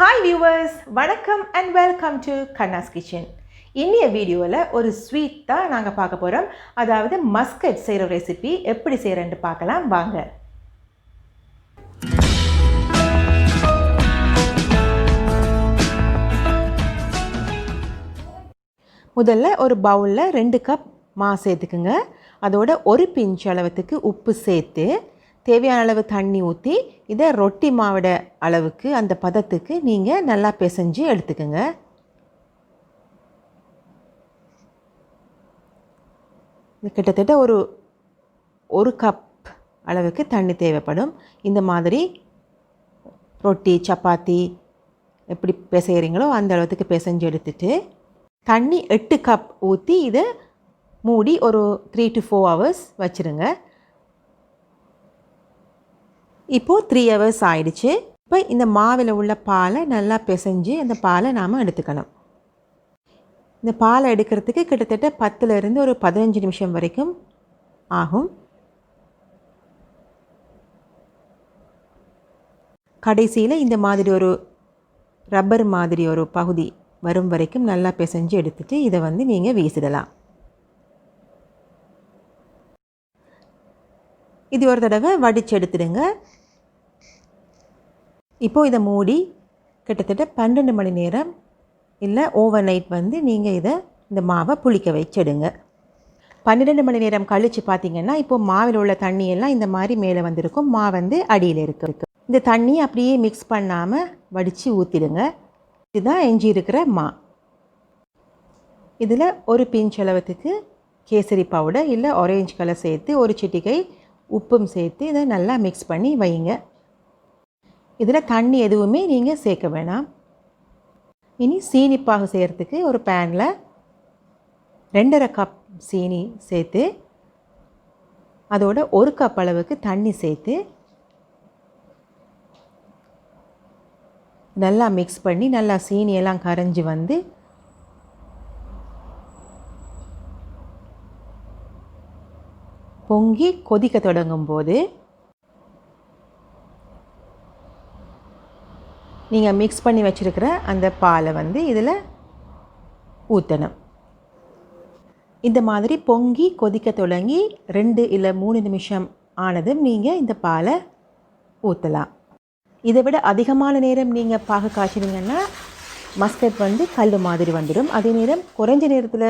Hi viewers, வணக்கம் and welcome to கண்ணாஸ் kitchen. இன்னைய வீடியோவில் ஒரு ஸ்வீட் தான் நாங்கள் பார்க்க போகிறோம். அதாவது மஸ்கட் செய்கிற ரெசிபி எப்படி செய்கிறேன்னு பார்க்கலாம் வாங்க. முதல்ல ஒரு பவுலில் 2 கப் மா சேர்த்துக்குங்க. அதோட ஒரு பிஞ்ச் அளவுக்கு உப்பு சேர்த்து தேவையான அளவு தண்ணி ஊற்றி இதை ரொட்டி மாவோட அளவுக்கு அந்த பதத்துக்கு நீங்கள் நல்லா பிசைஞ்சு எடுத்துக்கோங்க. இது கிட்டத்தட்ட ஒரு கப் அளவுக்கு தண்ணி தேவைப்படும். இந்த மாதிரி ரொட்டி சப்பாத்தி எப்படி பிசைகிறீங்களோ அந்த அளவுக்கு பிசைஞ்சு எடுத்துட்டு தண்ணி 8 கப் ஊற்றி இதை மூடி ஒரு 3 to 4 hours வச்சுருங்க. இப்போது 3 hours ஆயிடுச்சு. இப்போ இந்த மாவில் உள்ள பாலை நல்லா பிசைஞ்சு அந்த பாலை நாம் எடுத்துக்கணும். இந்த பாலை எடுக்கிறதுக்கு கிட்டத்தட்ட 10லேருந்து ஒரு 15 நிமிஷம் வரைக்கும் ஆகும். கடைசியில் இந்த மாதிரி ஒரு ரப்பர் மாதிரி ஒரு பகுதி வரும் வரைக்கும் நல்லா பிசைஞ்சு எடுத்துட்டு இதை நீங்கள் வீசிடலாம். இது ஒரு தடவை வடித்து எடுத்துடுங்க. இப்போது இதை மூடி கிட்டத்தட்ட 12 மணி நேரம் இல்லை ஓவர் நைட் நீங்கள் இந்த மாவை புளிக்க வச்சிடுங்க. 12 மணி நேரம் கழித்து பார்த்திங்கன்னா இப்போது மாவில் உள்ள தண்ணியெல்லாம் இந்த மாதிரி மேலே வந்திருக்கும். மா அடியில் இருக்கு. இந்த தண்ணி அப்படியே மிக்ஸ் பண்ணாமல் வடித்து ஊற்றிடுங்க. இதுதான் எஞ்சி இருக்கிற மா. இதில் ஒரு பிஞ்ச் அளவுக்கு கேசரி பவுடர் இல்லை ஆரஞ்சு கலர் சேர்த்து ஒரு சிட்டிகை உப்பும் சேர்த்து இதை நல்லா மிக்ஸ் பண்ணி வைங்க. இதில் தண்ணி எதுவுமே நீங்கள் சேர்க்க வேணாம். இனி சீனிப்பாகு செய்கிறதுக்கு ஒரு பேனில் 2.5 கப் சீனி சேர்த்து அதோட 1 கப் அளவுக்கு தண்ணி சேர்த்து நல்லா மிக்ஸ் பண்ணி நல்லா சீனியெல்லாம் கரைஞ்சி பொங்கி கொதிக்க தொடங்கும் போது நீங்கள் மிக்ஸ் பண்ணி வச்சுருக்கிற அந்த பாலை இதில் ஊற்றணும். இந்த மாதிரி பொங்கி கொதிக்க தொடங்கி 2 இல்லை 3 நிமிஷம் ஆனதும் நீங்கள் இந்த பாலை ஊற்றலாம். இதை விட அதிகமான நேரம் நீங்கள் பாகு காய்ச்சினீங்கன்னா மஸ்கட் கல் மாதிரி வந்துடும். அதே நேரம் குறைஞ்ச நேரத்தில்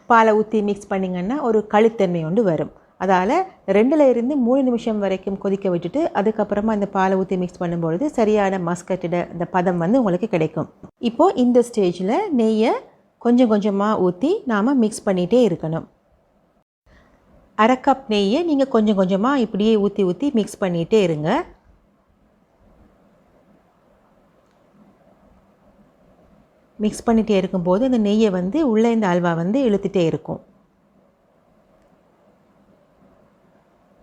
பாலை ஊற்றி மிக்ஸ் பண்ணிங்கன்னா ஒரு கழுத்தன்மை வரும். அதால் 2லேருந்து 3 நிமிஷம் வரைக்கும் கொதிக்க விட்டுட்டு அதுக்கப்புறமா இந்த பாலை ஊற்றி மிக்ஸ் பண்ணும்பொழுது சரியான மஸ்கட்டோட இந்த பதம் உங்களுக்கு கிடைக்கும். இப்போது இந்த ஸ்டேஜில் நெய்யை கொஞ்சம் கொஞ்சமாக ஊற்றி நாம் மிக்ஸ் பண்ணிகிட்டே இருக்கணும். 1/2 கப் நெய்யை நீங்கள் கொஞ்சம் கொஞ்சமாக இப்படியே ஊற்றி மிக்ஸ் பண்ணிகிட்டே இருங்க. மிக்ஸ் பண்ணிகிட்டே இருக்கும்போது அந்த நெய்யை உள்ளே இந்த அல்வா இழுத்துகிட்டே இருக்கும்.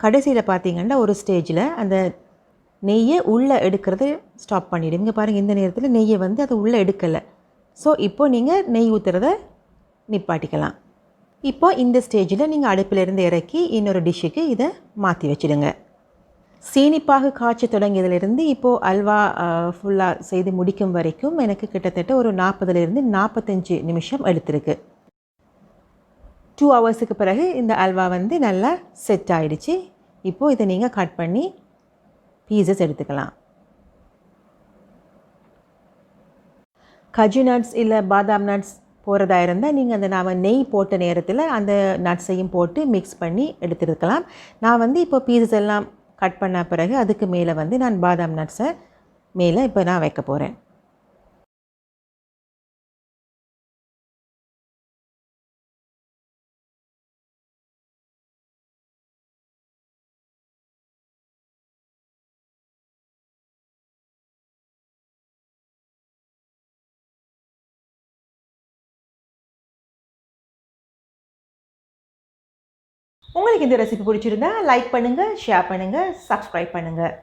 கடைசியில் பார்த்திங்கன்னா ஒரு ஸ்டேஜில் அந்த நெய்யை உள்ளே எடுக்கிறது ஸ்டாப் பண்ணிவிடும். இங்கே பாருங்கள், இந்த நேரத்தில் நெய்யை அது உள்ளே எடுக்கலை. ஸோ இப்போது நீங்கள் நெய் ஊற்றுறத நிப்பாட்டிக்கலாம். இப்போது இந்த ஸ்டேஜில் நீங்கள் அடுப்பிலிருந்து இறக்கி இன்னொரு டிஷ்ஷுக்கு இதை மாற்றி வச்சுடுங்க. சீனிப்பாகு காய்ச்சி தொடங்கியதிலிருந்து இப்போது அல்வா ஃபுல்லாக செய்து முடிக்கும் வரைக்கும் எனக்கு கிட்டத்தட்ட ஒரு 40லேருந்து 45 நிமிஷம் எடுத்திருக்கு. 2 ஹவர்ஸுக்கு பிறகு இந்த அல்வா நல்லா செட் ஆகிடுச்சு. இப்போது இதை நீங்கள் கட் பண்ணி பீசஸ் எடுத்துக்கலாம். கஜு நட்ஸ் இல்லை பாதாம் நட்ஸ் போகிறதா இருந்தால் நீங்கள் நாம் நெய் போட்ட நேரத்தில் அந்த நட்ஸையும் போட்டு மிக்ஸ் பண்ணி எடுத்துருக்கலாம். நான் இப்போ பீசஸ் எல்லாம் கட் பண்ண பிறகு அதுக்கு மேலே நான் பாதாம் நட்ஸை மேலே இப்போ நான் வைக்க போகிறேன். உங்களுக்கு இந்த ரெசிபி பிடிச்சிருந்தா லைக் பண்ணுங்கள், ஷேர் பண்ணுங்கள், சப்ஸ்கிரைப் பண்ணுங்கள்.